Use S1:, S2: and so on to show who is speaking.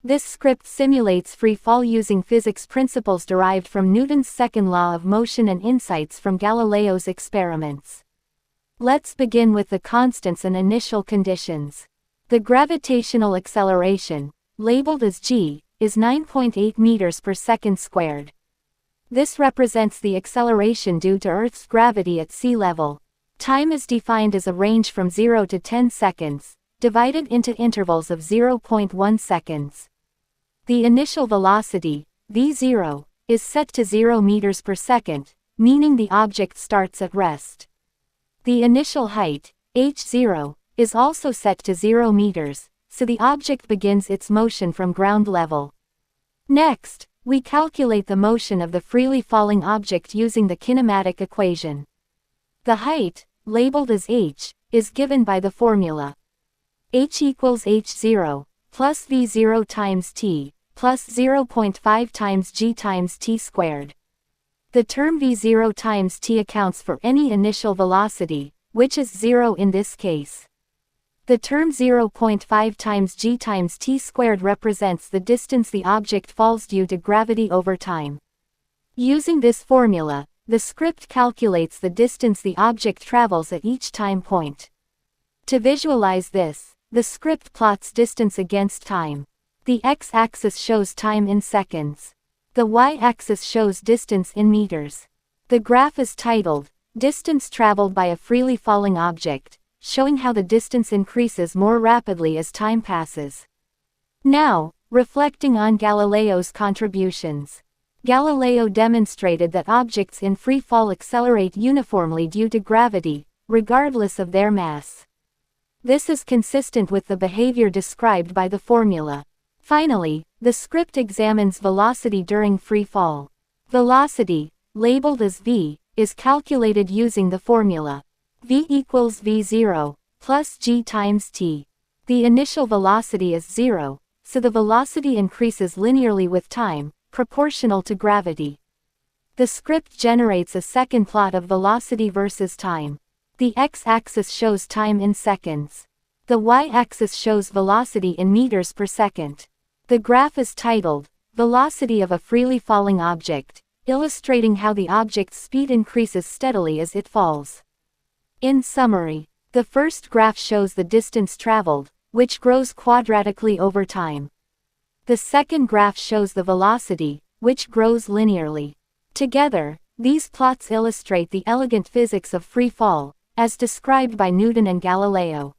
S1: This script simulates free fall using physics principles derived from Newton's second law of motion and insights from Galileo's experiments. Let's begin with the constants and initial conditions. The gravitational acceleration, labeled as g, is 9.8 meters per second squared. This represents the acceleration due to Earth's gravity at sea level. Time is defined as a range from 0 to 10 seconds, divided into intervals of 0.1 seconds. The initial velocity, v0, is set to 0 meters per second, meaning the object starts at rest. The initial height, h0, is also set to 0 meters, so the object begins its motion from ground level. Next, we calculate the motion of the freely falling object using the kinematic equation. The height, labeled as h, is given by the formula h equals h0, plus v0 times t, plus 0.5 times g times t squared. The term v0 times t accounts for any initial velocity, which is 0 in this case. The term 0.5 times g times t squared represents the distance the object falls due to gravity over time. Using this formula, the script calculates the distance the object travels at each time point. To visualize this, the script plots distance against time. The x-axis shows time in seconds. The y-axis shows distance in meters. The graph is titled, Distance Traveled by a Freely Falling Object, showing how the distance increases more rapidly as time passes. Now, reflecting on Galileo's contributions. Galileo demonstrated that objects in free fall accelerate uniformly due to gravity, regardless of their mass. This is consistent with the behavior described by the formula. Finally, the script examines velocity during free fall. Velocity, labeled as v, is calculated using the formula v equals v0, plus g times t. The initial velocity is 0, so the velocity increases linearly with time, proportional to gravity. The script generates a second plot of velocity versus time. The x-axis shows time in seconds. The y-axis shows velocity in meters per second. The graph is titled, Velocity of a Freely Falling Object, illustrating how the object's speed increases steadily as it falls. In summary, the first graph shows the distance traveled, which grows quadratically over time. The second graph shows the velocity, which grows linearly. Together, these plots illustrate the elegant physics of free fall, as described by Newton and Galileo.